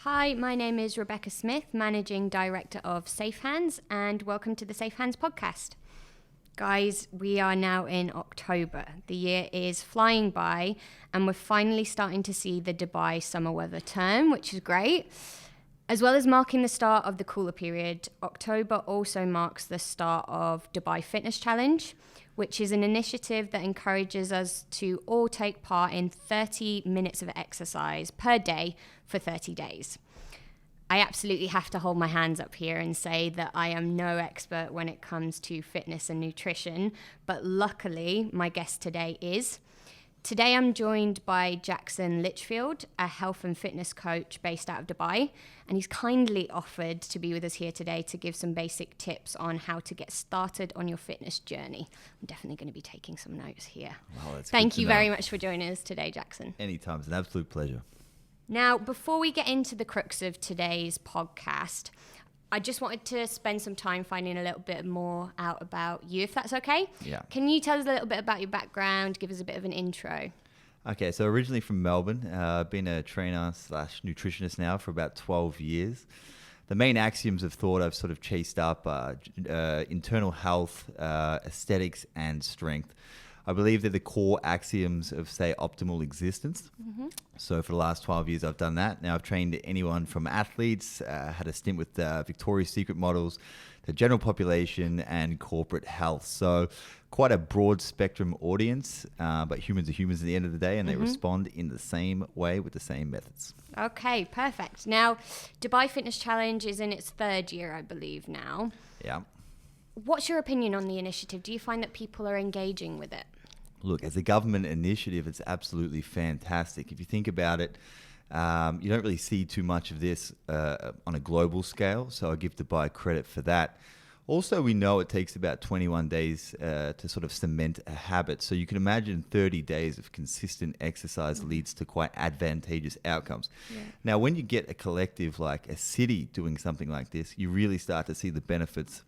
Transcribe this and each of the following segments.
Hi, my name is Rebecca Smith, Managing Director of Safe Hands, and welcome to the Safe Hands podcast. Guys, we are now in October. The year is flying by, and we're finally starting to see the Dubai summer weather turn, which is great. As well as marking the start of the cooler period, October also marks the start of Dubai Fitness Challenge, which is an initiative that encourages us to all take part in 30 minutes of exercise per day for 30 days. I absolutely have to hold my hands up here and say that I am no expert when it comes to fitness and nutrition, but luckily my guest today is. Today I'm joined by Jackson Litchfield, a health and fitness coach based out of Dubai, and he's kindly offered to be with us here today to give some basic tips on how to get started on your fitness journey. I'm definitely going to be taking some notes here. Well, that's Thank you very much for joining us today, Jackson. Anytime. It's an absolute pleasure. Now, before we get into the crux of today's podcast, I just wanted to spend some time finding a little bit more out about you, if that's okay. Yeah. Can you tell us a little bit about your background, give us a bit of an intro? Okay, so originally from Melbourne, I've been a trainer / nutritionist now for about 12 years. The main axioms of thought I've sort of chased up are internal health, aesthetics, and strength. I believe they're the core axioms of, say, optimal existence. Mm-hmm. So for the last 12 years, I've done that. Now I've trained anyone from athletes, had a stint with Victoria's Secret models, the general population, and corporate health. So quite a broad spectrum audience, but humans are humans at the end of the day, and they respond in the same way with the same methods. Okay, perfect. Now, Dubai Fitness Challenge is in its third year, I believe, now. Yeah. What's your opinion on the initiative? Do you find that people are engaging with it? Look, as a government initiative, it's absolutely fantastic. If you think about it, you don't really see too much of this on a global scale, so I give Dubai credit for that. Also, we know it takes about 21 days to sort of cement a habit. So you can imagine 30 days of consistent exercise leads to quite advantageous outcomes. Yeah. Now, when you get a collective like a city doing something like this, you really start to see the benefits.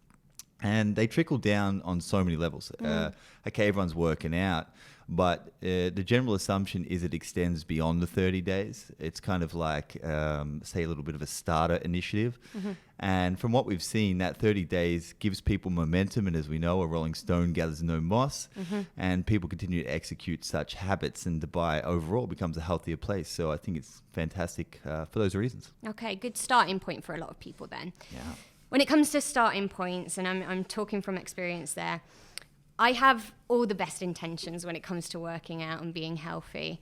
And they trickle down on so many levels. Okay, everyone's working out, but the general assumption is it extends beyond the 30 days. It's kind of like, say, a little bit of a starter initiative. Mm-hmm. And from what we've seen, that 30 days gives people momentum. And as we know, a rolling stone gathers no moss. Mm-hmm. And people continue to execute such habits. And Dubai overall becomes a healthier place. So I think it's fantastic for those reasons. Okay, good starting point for a lot of people then. Yeah. When it comes to starting points, and I'm talking from experience there, I have all the best intentions when it comes to working out and being healthy,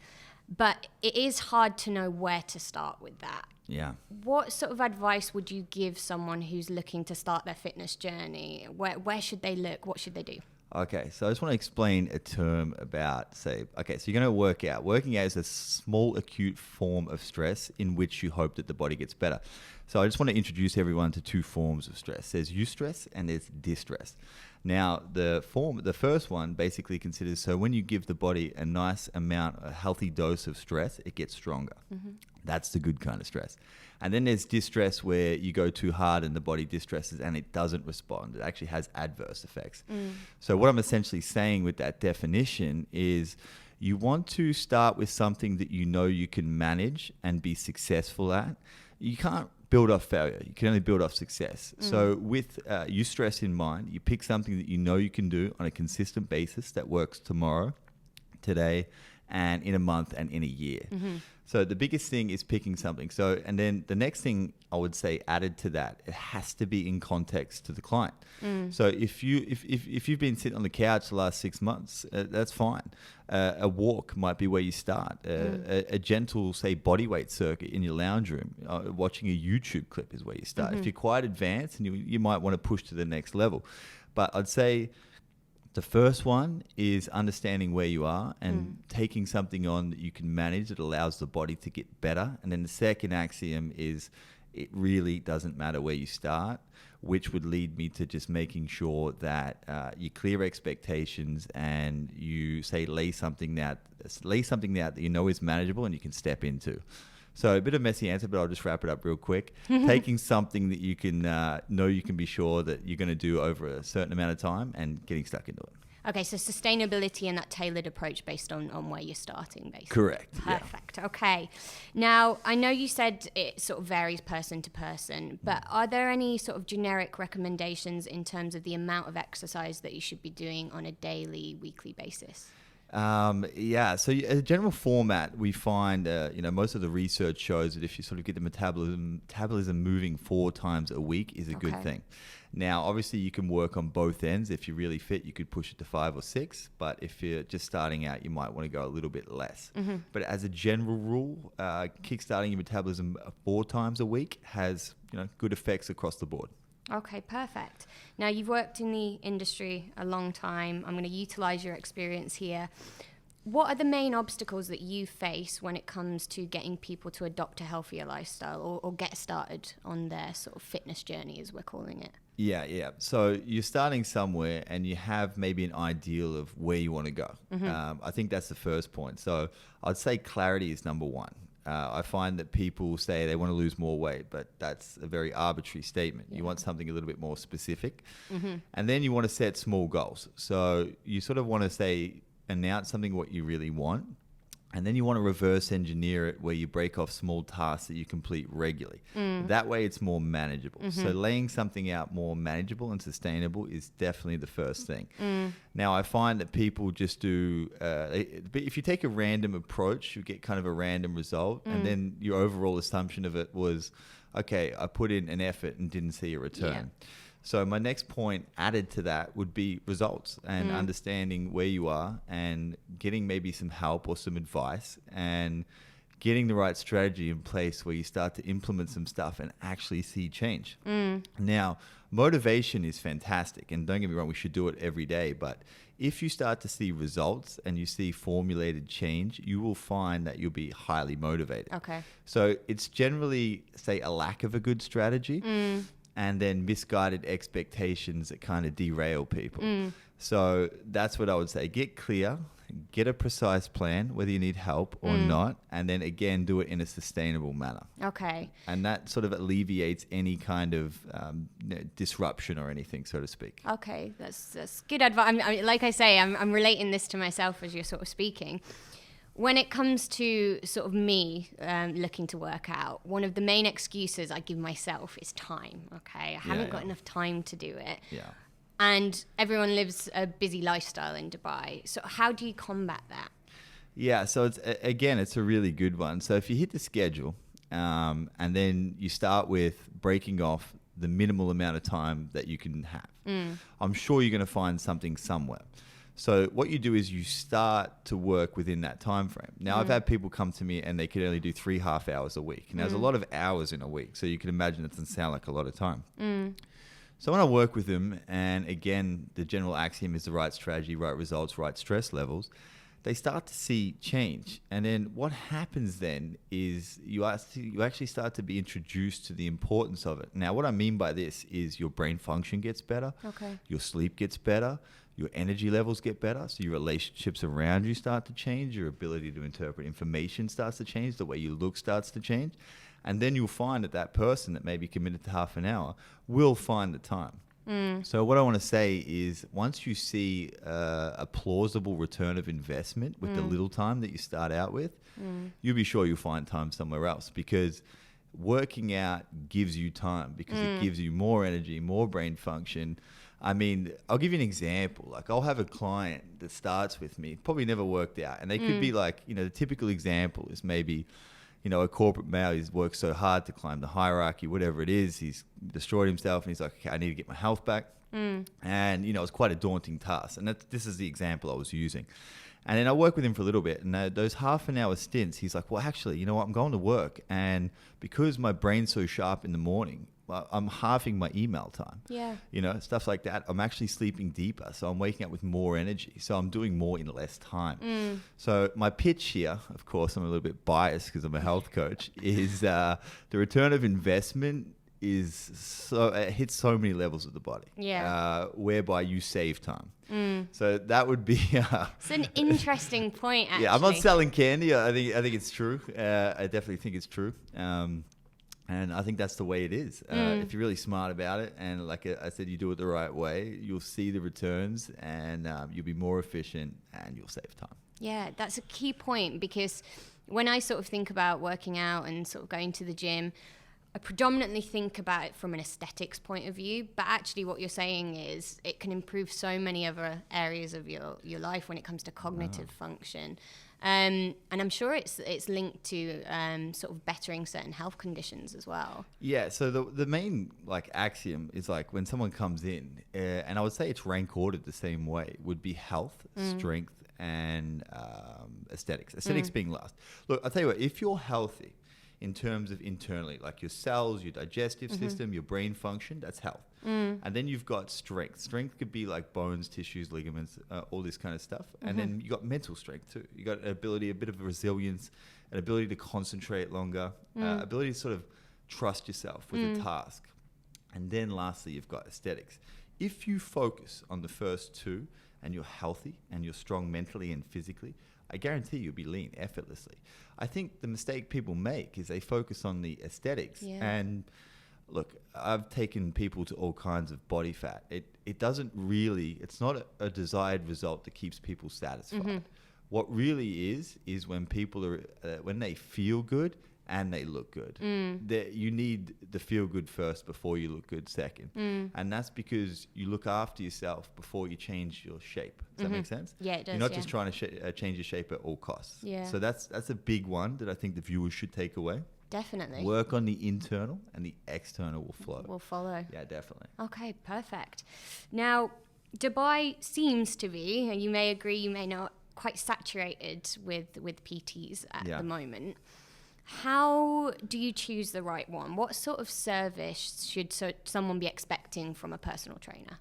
but it is hard to know where to start with that. Yeah. What sort of advice would you give someone who's looking to start their fitness journey? Where should they look? What should they do? Okay, so I just want to explain a term about, say, okay, so you're going to work out. Working out is a small acute form of stress in which you hope that the body gets better. So I just want to introduce everyone to two forms of stress. There's eustress and there's distress. Now, the first one basically considers, so when you give the body a nice amount, a healthy dose of stress, it gets stronger. Mm-hmm. That's the good kind of stress. And then there's distress where you go too hard and the body distresses and it doesn't respond. It actually has adverse effects. So what I'm essentially saying with that definition is you want to start with something that you know you can manage and be successful at. You can't build off failure. You can only build off success. So with eustress in mind, you pick something that you know you can do on a consistent basis that works tomorrow, today, and in a month and in a year. Mm-hmm. So the biggest thing is picking something. So, and then the next thing I would say added to that, it has to be in context to the client. So if you've been sitting on the couch the last 6 months, that's fine. A walk might be where you start. A gentle, say, body weight circuit in your lounge room. Watching a YouTube clip is where you start. If you're quite advanced, and you might want to push to the next level. But I'd say the first one is understanding where you are and taking something on that you can manage that allows the body to get better. And then the second axiom is it really doesn't matter where you start, which would lead me to just making sure that you clear expectations and you say lay something out that you know is manageable and you can step into. So a bit of a messy answer, but I'll just wrap it up real quick. Taking something that you can know you can be sure that you're going to do over a certain amount of time and getting stuck into it. Okay, so sustainability and that tailored approach based on where you're starting, basically. Correct. Perfect. Yeah. Okay. Now, I know you said it sort of varies person to person, but are there any sort of generic recommendations in terms of the amount of exercise that you should be doing on a daily, weekly basis? Yeah, so as a general format, we find, most of the research shows that if you sort of get the metabolism moving 4 times a week is a good thing. Now, obviously, you can work on both ends. If you're really fit, you could push it to 5 or 6. But if you're just starting out, you might want to go a little bit less. Mm-hmm. But as a general rule, kickstarting your metabolism 4 times a week has good effects across the board. Okay, perfect. Now, you've worked in the industry a long time. I'm going to utilize your experience here. What are the main obstacles that you face when it comes to getting people to adopt a healthier lifestyle or get started on their sort of fitness journey, as we're calling it? Yeah. So you're starting somewhere and you have maybe an ideal of where you want to go. Mm-hmm. I think that's the first point. So I'd say clarity is number one. I find that people say they want to lose more weight, but that's a very arbitrary statement. Yeah. You want something a little bit more specific. Mm-hmm. And then you want to set small goals. So you sort of want to announce something what you really want. And then you want to reverse engineer it where you break off small tasks that you complete regularly. That way it's more manageable. Mm-hmm. So laying something out more manageable and sustainable is definitely the first thing. Now I find that people just do, if you take a random approach, you get kind of a random result. And then your overall assumption of it was, okay, I put in an effort and didn't see a return. Yeah. So my next point added to that would be results and understanding where you are and getting maybe some help or some advice and getting the right strategy in place where you start to implement some stuff and actually see change. Now, motivation is fantastic. And don't get me wrong, we should do it every day. But if you start to see results and you see formulated change, you will find that you'll be highly motivated. Okay. So it's generally, say, a lack of a good strategy. And then misguided expectations that kind of derail people. So that's what I would say. Get clear, get a precise plan, whether you need help or not, and then again, do it in a sustainable manner. Okay. And that sort of alleviates any kind of disruption or anything, so to speak. Okay, that's good advice. Like I say, I'm relating this to myself as you're sort of speaking. When it comes to sort of me looking to work out, one of the main excuses I give myself is time, okay? I haven't got enough time to do it. Yeah. And everyone lives a busy lifestyle in Dubai. So how do you combat that? Yeah, so it's a really good one. So if you hit the schedule and then you start with breaking off the minimal amount of time that you can have, I'm sure you're going to find something somewhere. So what you do is you start to work within that time frame. Now, I've had people come to me and they could only do 3.5 hours a week. Now, there's a lot of hours in a week, so you can imagine it doesn't sound like a lot of time. So when I work with them, and again, the general axiom is the right strategy, right results, right stress levels, they start to see change. And then what happens then is you actually start to be introduced to the importance of it. Now, what I mean by this is your brain function gets better, your sleep gets better, your energy levels get better, so your relationships around you start to change, your ability to interpret information starts to change, the way you look starts to change, and then you'll find that person that maybe committed to half an hour will find the time. So what I want to say is once you see a plausible return of investment with the little time that you start out with, you'll be sure you'll find time somewhere else, because working out gives you time, because it gives you more energy, more brain function. I mean, I'll give you an example. Like, I'll have a client that starts with me, probably never worked out, and they could be like, the typical example is maybe, a corporate male. He's worked so hard to climb the hierarchy, whatever it is. He's destroyed himself, and he's like, okay, I need to get my health back. And, it's quite a daunting task. And this is the example I was using. And then I work with him for a little bit, and those half an hour stints, he's like, well, actually, you know what? I'm going to work, and because my brain's so sharp in the morning, I'm halving my email time. Yeah. Stuff like that. I'm actually sleeping deeper, so I'm waking up with more energy. So I'm doing more in less time. So my pitch here, of course, I'm a little bit biased because I'm a health coach, is the return of investment it hits so many levels of the body. Yeah. Whereby you save time. So that would be. It's an interesting point. Actually. Yeah, I'm not selling candy. I think it's true. I definitely think it's true. And I think that's the way it is. If you're really smart about it, and like I said, you do it the right way, you'll see the returns, and you'll be more efficient, and you'll save time. Yeah, that's a key point, because when I sort of think about working out and sort of going to the gym, I predominantly think about it from an aesthetics point of view, but actually what you're saying is it can improve so many other areas of your life when it comes to cognitive function. And I'm sure it's linked to sort of bettering certain health conditions as well. Yeah, so the main like axiom is like when someone comes in, and I would say it's rank ordered the same way, would be health, strength, and aesthetics. Aesthetics being last. Look, I'll tell you what, if you're healthy in terms of internally, like your cells, your digestive system, your brain function, that's health. And then you've got strength. Strength could be like bones, tissues, ligaments, all this kind of stuff. And then you got mental strength too. You got an ability, a bit of resilience, an ability to concentrate longer, ability to sort of trust yourself with a task. And then lastly, you've got aesthetics. If you focus on the first two and you're healthy and you're strong mentally and physically, I guarantee you'll be lean effortlessly. I think the mistake people make is they focus on the aesthetics. And look, I've taken people to all kinds of body fat. It doesn't really, it's not a desired result that keeps people satisfied. What really is when people are, when they feel good and they look good. You need the feel good first before you look good second. And that's because you look after yourself before you change your shape. Does that make sense? Yeah, it does. You're not just trying to change your shape at all costs. Yeah. So that's a big one that I think the viewers should take away. Definitely. Work on the internal and the external will flow. Will follow. Yeah, definitely. Okay, perfect. Now, Dubai seems to be, and you may agree, you may not, quite saturated with PTs at the moment. How do you choose the right one? What sort of service should someone be expecting from a personal trainer?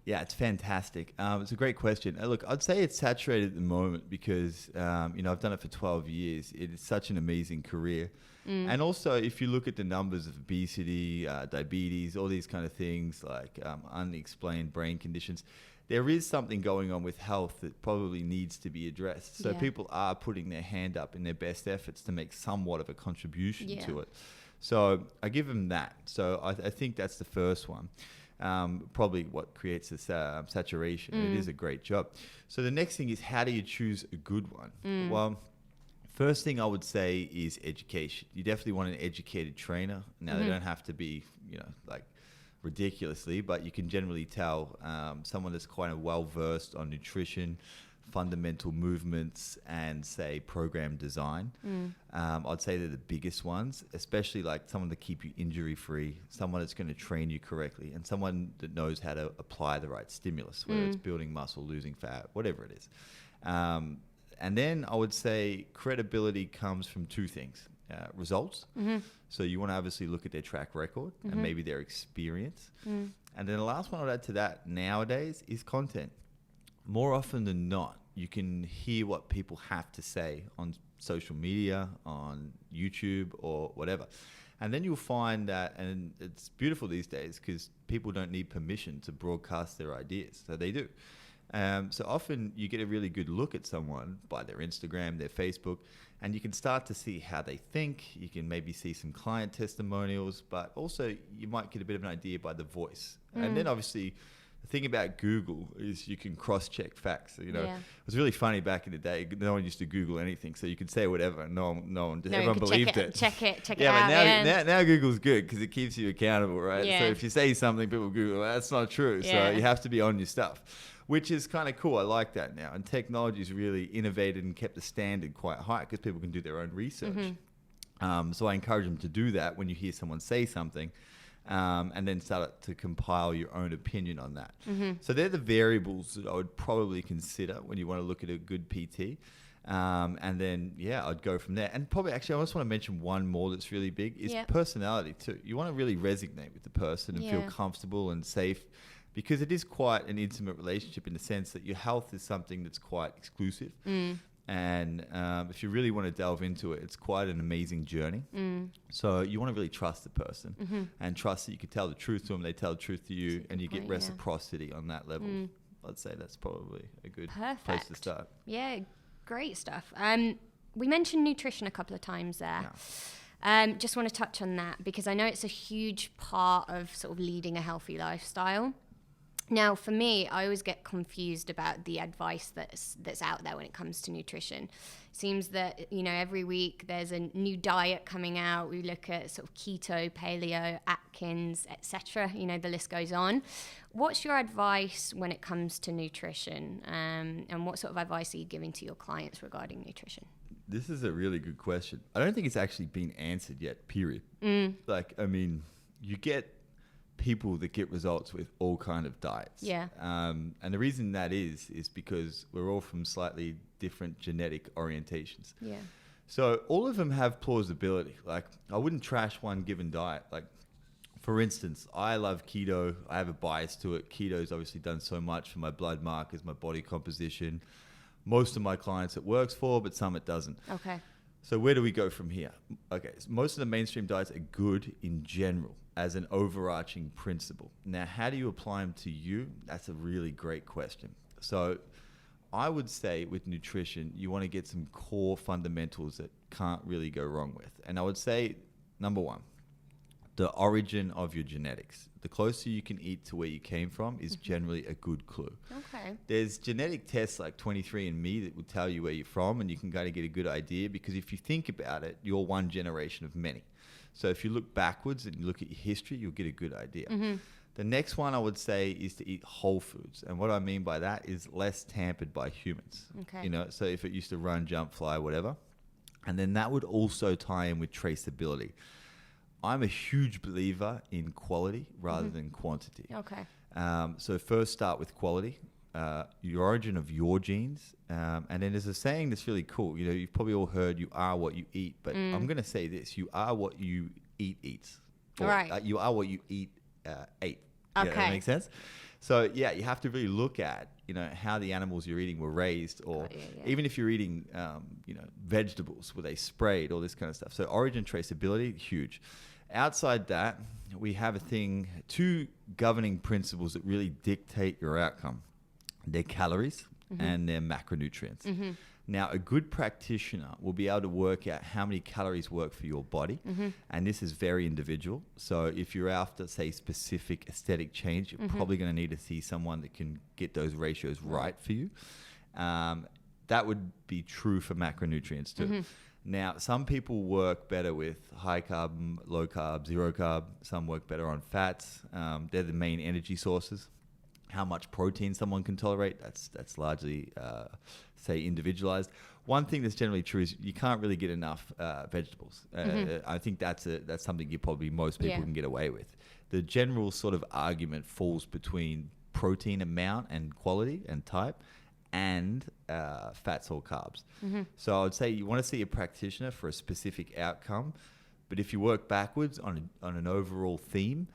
Yeah, it's fantastic. It's a great question. Look, I'd say it's saturated at the moment because, I've done it for 12 years. It is such an amazing career. And also, if you look at the numbers of obesity, diabetes, all these kind of things like unexplained brain conditions, there is something going on with health that probably needs to be addressed. So people are putting their hand up in their best efforts to make somewhat of a contribution to it. So I give them that. So I think that's the first one. Probably what creates this saturation. And it is a great job. So the next thing is, how do you choose a good one? Well, first thing I would say is education. You definitely want an educated trainer. Now, they don't have to be, like ridiculously, but you can generally tell someone that's quite well-versed on nutrition, fundamental movements, and say program design. I'd say they're the biggest ones, especially like someone to keep you injury free, someone that's going to train you correctly, and someone that knows how to apply the right stimulus, whether it's building muscle, losing fat, whatever it is. And then I would say credibility comes from two things. Results. So you want to obviously look at their track record and maybe their experience. And then the last one I'd add to that nowadays is content. More often than not, you can hear what people have to say on social media, on YouTube or whatever. And then you'll find that, and it's beautiful these days because people don't need permission to broadcast their ideas. So they do. So often you get a really good look at someone by their Instagram, their Facebook, and you can start to see how they think. You can maybe see some client testimonials, but also you might get a bit of an idea by the voice. And then obviously the thing about Google is you can cross-check facts. It was really funny back in the day. No one used to Google anything, so you could say whatever, and everyone believed it. Check it out. But now Google's good because it keeps you accountable, right? Yeah. So if you say something, people Google, that's not true. So you have to be on your stuff, which is kind of cool. I like that now. And technology's really innovated and kept the standard quite high because people can do their own research. So I encourage them to do that when you hear someone say something. And then start to compile your own opinion on that. So they're the variables that I would probably consider when you want to look at a good PT. And then, I'd go from there. And probably, actually, I just want to mention one more that's really big is personality too. You want to really resonate with the person and feel comfortable and safe, because it is quite an intimate relationship in the sense that your health is something that's quite exclusive. And if you really want to delve into it, it's quite an amazing journey. So you want to really trust the person and trust that you can tell the truth to them, they tell the truth to you, and you get reciprocity on that level. I'd say that's probably a good place to start. Yeah, great stuff. We mentioned nutrition a couple of times there. Just want to touch on that because I know it's a huge part of sort of leading a healthy lifestyle. Now, for me, I always get confused about the advice that's out there when it comes to nutrition. Seems that, every week there's a new diet coming out. We look at sort of keto, paleo, Atkins, etc. The list goes on. What's your advice when it comes to nutrition? And what sort of advice are you giving to your clients regarding nutrition? This is a really good question. I don't think it's actually been answered yet, period. You get people that get results with all kind of diets. Yeah. And the reason that is because we're all from slightly different genetic orientations. Yeah. So all of them have plausibility. Like, I wouldn't trash one given diet. Like, for instance, I love keto. I have a bias to it. Keto's obviously done so much for my blood markers, my body composition. Most of my clients it works for, but some it doesn't. Okay. So where do we go from here? Okay, so most of the mainstream diets are good in general as an overarching principle. Now, how do you apply them to you? That's a really great question. So I would say with nutrition, you want to get some core fundamentals that can't really go wrong with. And I would say, number one, the origin of your genetics. The closer you can eat to where you came from is generally a good clue. Okay. There's genetic tests like 23andMe that will tell you where you're from, and you can kind of get a good idea, because if you think about it, you're one generation of many. So if you look backwards and you look at your history, you'll get a good idea. Mm-hmm. The next one I would say is to eat whole foods. And what I mean by that is less tampered by humans. Okay. So if it used to run, jump, fly, whatever. And then that would also tie in with traceability. I'm a huge believer in quality rather than quantity. Okay. So first start with quality, your origin of your genes. And then there's a saying that's really cool. You've probably all heard you are what you eat. But I'm going to say this. You are what you eats. Or, right. You are what you ate. Okay. That makes sense? So, yeah, you have to really look at, how the animals you're eating were raised, or even if you're eating, vegetables, were they sprayed, all this kind of stuff. So origin traceability, huge. Outside that, we have two governing principles that really dictate your outcome. They're calories and they're macronutrients. Mm-hmm. Now, a good practitioner will be able to work out how many calories work for your body. Mm-hmm. And this is very individual. So if you're after, say, specific aesthetic change, you're probably going to need to see someone that can get those ratios right for you. That would be true for macronutrients too. Mm-hmm. Now, some people work better with high carb, low carb, zero carb. Some work better on fats. They're the main energy sources. How much protein someone can tolerate, that's largely, say, individualized. One thing that's generally true is you can't really get enough vegetables. I think that's something most people can get away with. The general sort of argument falls between protein amount and quality and type, and fats or carbs. Mm-hmm. So I would say you want to see a practitioner for a specific outcome, but if you work backwards on an overall theme,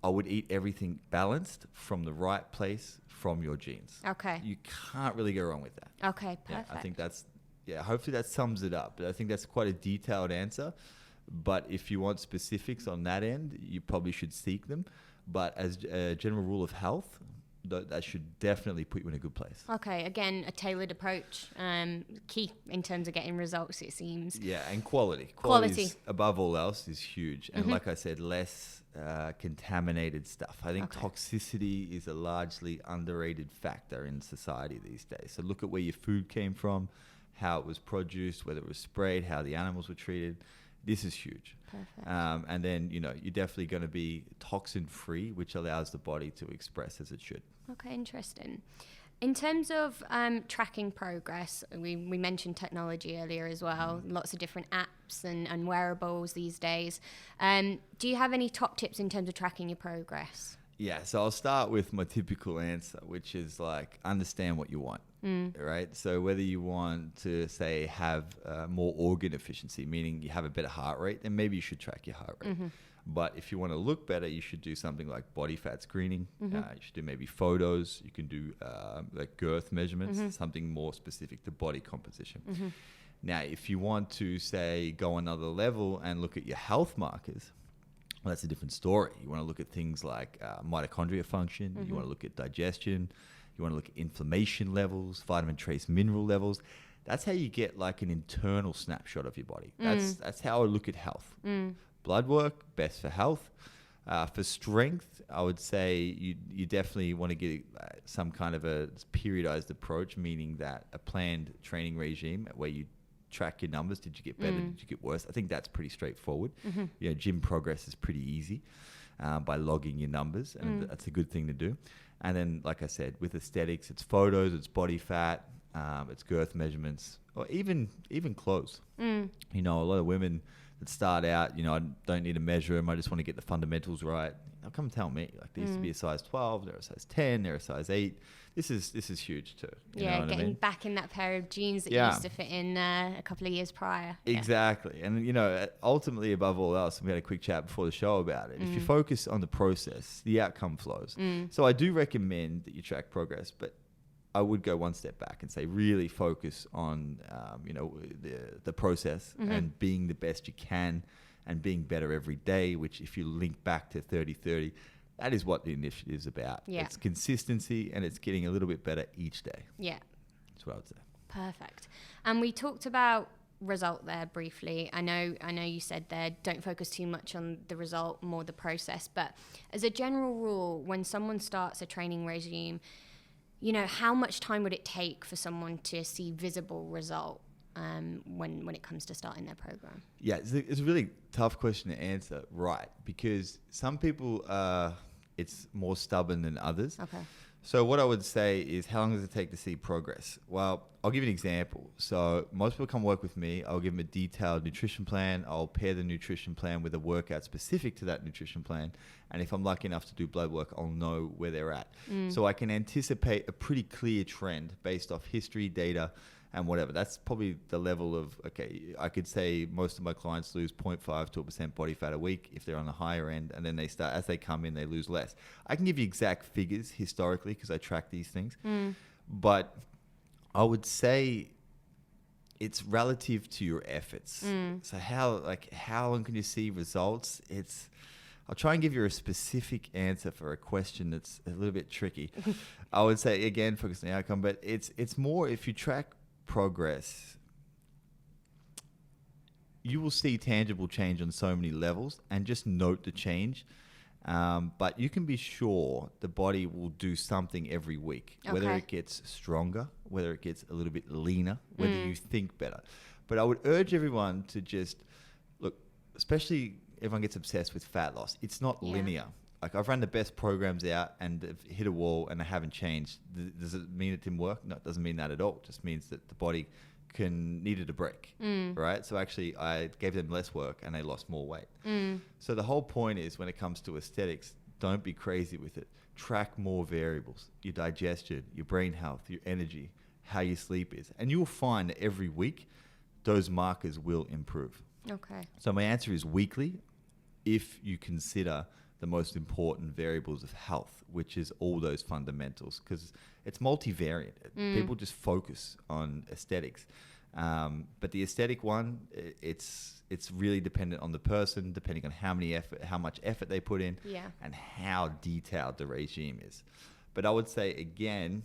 I would eat everything balanced from the right place from your genes. Okay. You can't really go wrong with that. Okay, perfect. Yeah, I think hopefully that sums it up. But I think that's quite a detailed answer. But if you want specifics on that end, you probably should seek them. But as a general rule of health, that should definitely put you in a good place. Okay, again, a tailored approach, key in terms of getting results, it seems. Yeah, and quality. Quality above all else is huge. And like I said, less contaminated stuff. I think toxicity is a largely underrated factor in society these days. So look at where your food came from, how it was produced, whether it was sprayed, how the animals were treated. This is huge. Perfect. And then, you're definitely going to be toxin-free, which allows the body to express as it should. Okay, interesting. In terms of tracking progress, we mentioned technology earlier as well, lots of different apps and wearables these days. Do you have any top tips in terms of tracking your progress? Yeah, so I'll start with my typical answer, which is like, understand what you want, right? So whether you want to, say, have more organ efficiency, meaning you have a better heart rate, then maybe you should track your heart rate. Mm-hmm. But if you want to look better, you should do something like body fat screening. Mm-hmm. You should do maybe photos. You can do like girth measurements, something more specific to body composition. Mm-hmm. Now, if you want to, say, go another level and look at your health markers, well, that's a different story. You want to look at things like mitochondria function. You want to look at digestion. You want to look at inflammation levels, vitamin trace mineral levels. That's how you get like an internal snapshot of your body. That's how I look at health. Blood work, best for health. For strength, I would say you definitely want to get some kind of a periodized approach, meaning that a planned training regime where you track your numbers. Did you get better? Did you get worse? I think that's pretty straightforward. Gym progress is pretty easy by logging your numbers, and that's a good thing to do. And then, like I said, with aesthetics, it's photos, it's body fat, it's girth measurements, or even clothes. A lot of women that start out, I don't need to measure them. I just want to get the fundamentals right. They'll come tell me, like, they used to be a size 12, they're a size 10, they're a size 8. This is huge too. You know what getting I mean? back in that pair of jeans that used to fit in a couple of years prior. Exactly. And, ultimately, above all else, we had a quick chat before the show about it. If you focus on the process, the outcome flows. So I do recommend that you track progress, but I would go one step back and say really focus on, the process and being the best you can and being better every day, which if you link back to 30-30, that is what the initiative is about. Yeah. It's consistency and it's getting a little bit better each day. Yeah. That's what I would say. Perfect. And we talked about result there briefly. I know you said there, don't focus too much on the result, more the process. But as a general rule, when someone starts a training regime, how much time would it take for someone to see visible result when it comes to starting their program? Yeah, it's a really tough question to answer, right? Because some people, it's more stubborn than others. Okay. So what I would say is, how long does it take to see progress? Well, I'll give you an example. So most people come work with me. I'll give them a detailed nutrition plan. I'll pair the nutrition plan with a workout specific to that nutrition plan. And if I'm lucky enough to do blood work, I'll know where they're at. So I can anticipate a pretty clear trend based off history, data, and whatever. That's probably the level of, I could say most of my clients lose 0.5 to 1% body fat a week if they're on the higher end, and then they start, as they come in, they lose less. I can give you exact figures historically because I track these things, but I would say it's relative to your efforts. So how long can you see results? I'll try and give you a specific answer for a question that's a little bit tricky. I would say, again, focus on the outcome, but it's more if you track progress, you will see tangible change on so many levels, and just note the change. But you can be sure the body will do something every week, whether it gets stronger, whether it gets a little bit leaner, whether you think better. But I would urge everyone to just look, especially everyone gets obsessed with fat loss. It's not linear. Like, I've run the best programs out and they've hit a wall and they haven't changed. Does it mean it didn't work? No, it doesn't mean that at all. It just means that the body needed a break, right? So actually I gave them less work and they lost more weight. So the whole point is, when it comes to aesthetics, don't be crazy with it. Track more variables: your digestion, your brain health, your energy, how your sleep is. And you'll find that every week those markers will improve. Okay. So my answer is weekly, if you consider the most important variables of health, which is all those fundamentals, because it's multivariate. People just focus on aesthetics. But the aesthetic one, it's really dependent on the person, depending on how much effort they put in, and how detailed the regime is. But I would say, again,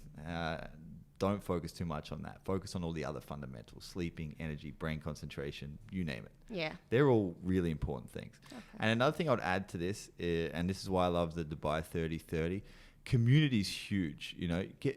don't focus too much on that. Focus on all the other fundamentals: sleeping, energy, brain concentration, you name it. Yeah. They're all really important things. Okay. And another thing I would add to this, and this is why I love the Dubai 30-30, community is huge.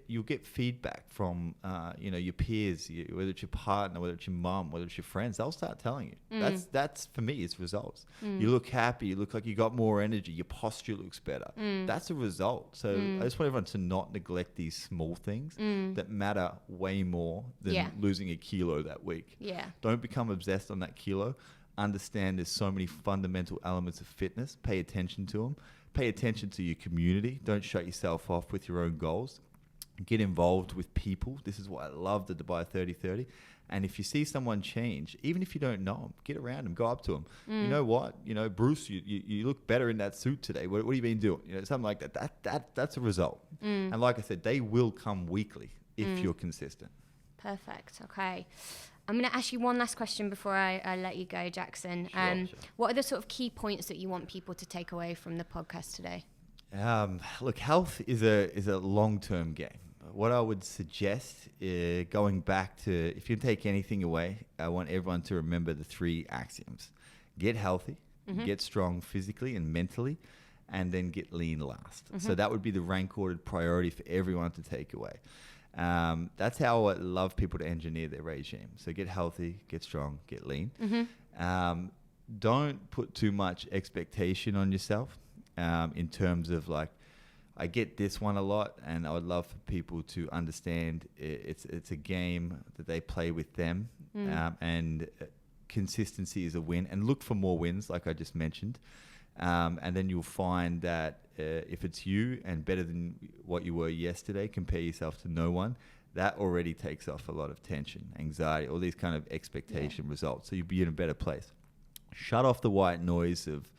You'll get feedback from your peers, whether it's your partner, whether it's your mum, whether it's your friends. They'll start telling you. That's for me, it's results. You look happy, you look like you got more energy, your posture looks better. That's a result. So I just want everyone to not neglect these small things that matter way more than losing a kilo that week. Don't become obsessed on that kilo. Understand there's so many fundamental elements of fitness. Pay attention to them. Pay attention to your community. Don't shut yourself off with your own goals. Get involved with people. This is why I love the Dubai 30-30. And if you see someone change, even if you don't know them, get around them, go up to them. You know what? Bruce, you look better in that suit today. What have you been doing? Something like that. That's a result. And like I said, they will come weekly if you're consistent. Perfect. Okay. I'm going to ask you one last question before I let you go, Jackson. Sure. What are the sort of key points that you want people to take away from the podcast today? Look, health is a long-term game. what I would suggest, going back to, if you take anything away, I want everyone to remember the 3 axioms. Get healthy, get strong physically and mentally, and then get lean last. So that would be the rank ordered priority for everyone to take away. That's how I love people to engineer their regime. So get healthy, get strong, get lean. Don't put too much expectation on yourself in terms of like, I get this one a lot, and I would love for people to understand it's a game that they play with them, and consistency is a win, and look for more wins, like I just mentioned. And then you'll find that if it's you and better than what you were yesterday, compare yourself to no one. That already takes off a lot of tension, anxiety, all these kind of expectation results. So you'll be in a better place. Shut off the white noise of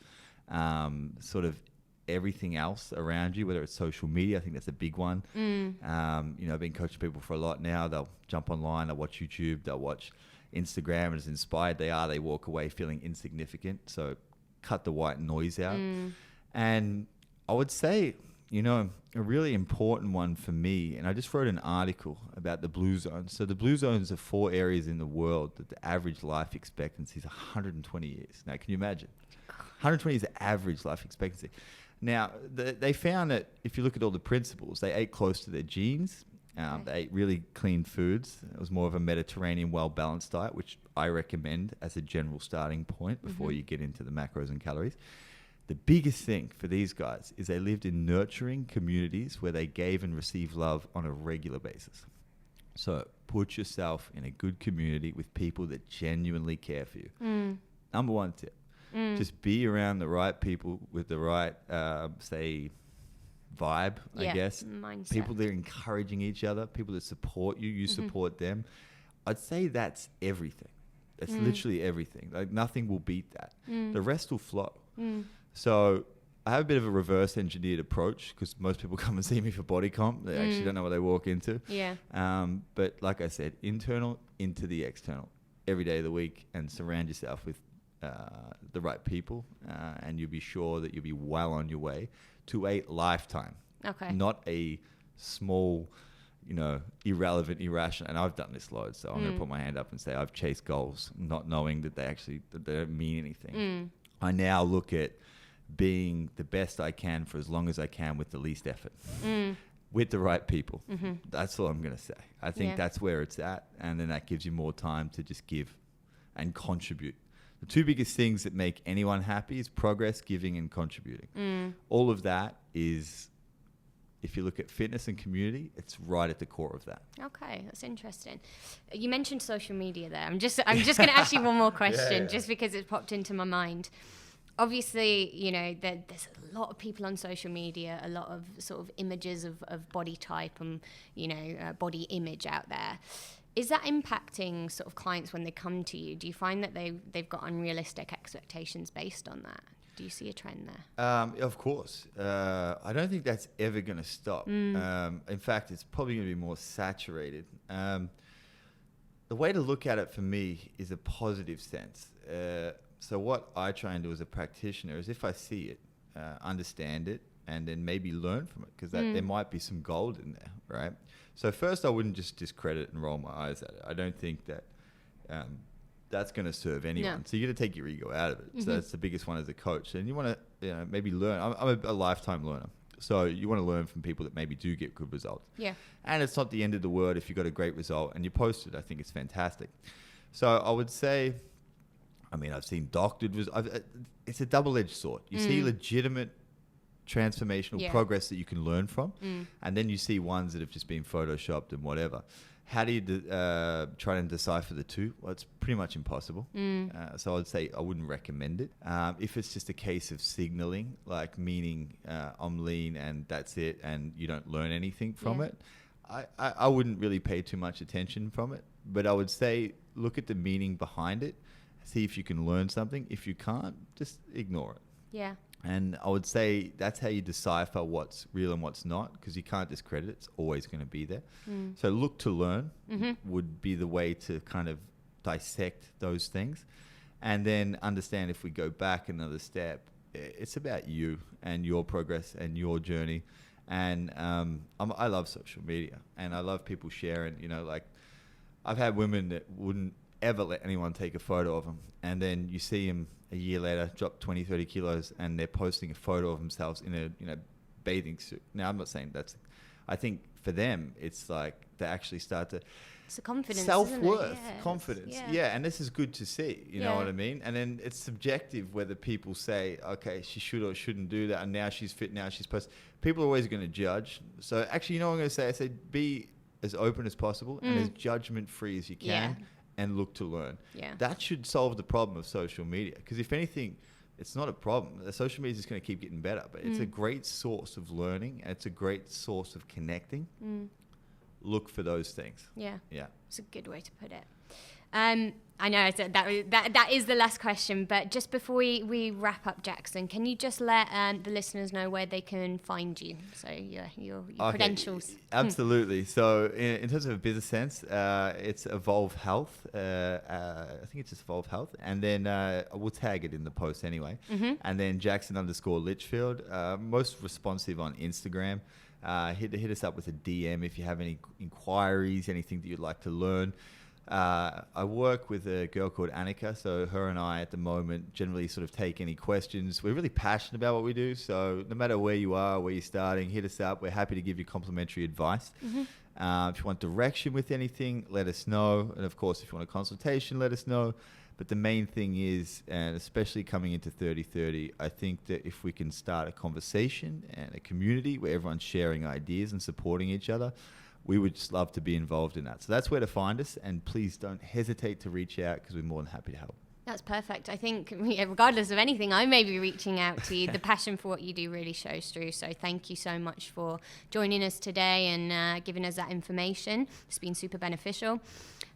sort of everything else around you, whether it's social media. I think that's a big one. I've been coaching people for a lot now. They'll jump online, they'll watch YouTube, they'll watch Instagram, and as inspired they walk away feeling insignificant. So cut the white noise out. And I would say, a really important one for me, and I just wrote an article about the blue zones. So the blue zones are 4 areas in the world that the average life expectancy is 120 years. Now, can you imagine? 120 is the average life expectancy. Now, they found that if you look at all the principles, they ate close to their genes. They ate really clean foods. It was more of a Mediterranean, well-balanced diet, which I recommend as a general starting point before you get into the macros and calories. The biggest thing for these guys is they lived in nurturing communities where they gave and received love on a regular basis. So put yourself in a good community with people that genuinely care for you. Number 1 tip. Just be around the right people with the right, vibe, I guess. Mindset. People that are encouraging each other, people that support you, you support them. I'd say that's everything. That's literally everything. Like nothing will beat that. The rest will flow. So I have a bit of a reverse engineered approach because most people come and see me for body comp. They actually don't know what they walk into. Yeah. But like I said, internal into the external every day of the week, and surround yourself with the right people, and you'll be sure that you'll be well on your way to a lifetime. Okay. Not a small, irrelevant, irrational. And I've done this loads, so I'm going to put my hand up and say I've chased goals, not knowing that they don't mean anything. I now look at being the best I can for as long as I can with the least effort. With the right people. That's all I'm going to say. I think that's where it's at, and then that gives you more time to just give and contribute. The 2 biggest things that make anyone happy is progress, giving, and contributing. All of that is, if you look at fitness and community, it's right at the core of that. Okay, that's interesting. You mentioned social media there. I'm just going to ask you one more question, just because it popped into my mind. Obviously, there's a lot of people on social media, a lot of sort of images of body type and, body image out there. Is that impacting sort of clients when they come to you? Do you find that they've got unrealistic expectations based on that? Do you see a trend there? Of course. I don't think that's ever going to stop. In fact, it's probably going to be more saturated. The way to look at it for me is a positive sense. So what I try and do as a practitioner is, if I see it, understand it, and then maybe learn from it, because there might be some gold in there, right? So first, I wouldn't just discredit and roll my eyes at it. I don't think that that's going to serve anyone. No. So you got to take your ego out of it. So that's the biggest one as a coach. And you want to maybe learn. I'm a lifetime learner. So you want to learn from people that maybe do get good results. Yeah. And it's not the end of the world if you got a great result and you post it. I think it's fantastic. So I would say, I've seen doctored results. It's a double-edged sword. You see legitimate transformational progress that you can learn from, and then you see ones that have just been photoshopped and whatever. How do you try and decipher the two? Well, it's pretty much impossible. So I'd say I wouldn't recommend it. If it's just a case of signaling, like meaning I'm lean and that's it, and you don't learn anything from it, I wouldn't really pay too much attention from it. But I would say look at the meaning behind it, see if you can learn something. If you can't, just ignore it. Yeah. And I would say that's how you decipher what's real and what's not, because you can't discredit it. It's always going to be there. So look to learn would be the way to kind of dissect those things. And then understand, if we go back another step, it's about you and your progress and your journey. And I love social media, and I love people sharing. You know, like I've had women that wouldn't ever let anyone take a photo of them, and then you see them a year later drop 20, 30 kilos, and they're posting a photo of themselves in a bathing suit. Now, I'm not saying that's. I think for them, it's like they actually start to. It's a confidence, self-worth, isn't it? confidence. Yeah. Yeah, and this is good to see. You know what I mean? And then it's subjective whether people say, okay, she should or shouldn't do that, and now she's fit, now she's post. People are always going to judge. So actually, you know what I'm going to say? I say be as open as possible and as judgment-free as you can, and look to learn. Yeah. That should solve the problem of social media. Because if anything, it's not a problem. The social media is going to keep getting better, but it's a great source of learning, and it's a great source of connecting. Look for those things. Yeah. Yeah. It's a good way to put it. I know I said that is the last question, but just before we wrap up, Jackson, can you just let the listeners know where they can find you? So your credentials. Absolutely. So in terms of a business sense, it's Evolve Health. I think it's just Evolve Health. And then we'll tag it in the post anyway. And then Jackson_Litchfield. Most responsive on Instagram. Hit us up with a DM if you have any inquiries, anything that you'd like to learn. I work with a girl called Annika, so her and I at the moment generally sort of take any questions. We're really passionate about what we do, so no matter where you are, where you're starting, hit us up. We're happy to give you complimentary advice. If you want direction with anything, let us know. And of course, if you want a consultation, let us know. But the main thing is, and especially coming into 30-30, I think that if we can start a conversation and a community where everyone's sharing ideas and supporting each other, we would just love to be involved in that. So that's where to find us, and please don't hesitate to reach out because we're more than happy to help. That's perfect. I think regardless of anything, I may be reaching out to you. The passion for what you do really shows through. So thank you so much for joining us today and giving us that information. It's been super beneficial.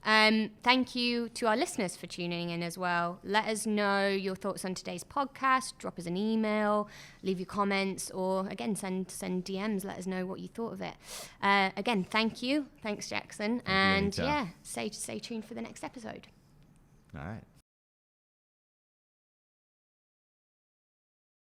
Thank you to our listeners for tuning in as well. Let us know your thoughts on today's podcast. Drop us an email, leave your comments, or again, send DMs. Let us know what you thought of it. Again, thank you. Thanks, Jackson. And stay tuned for the next episode. All right.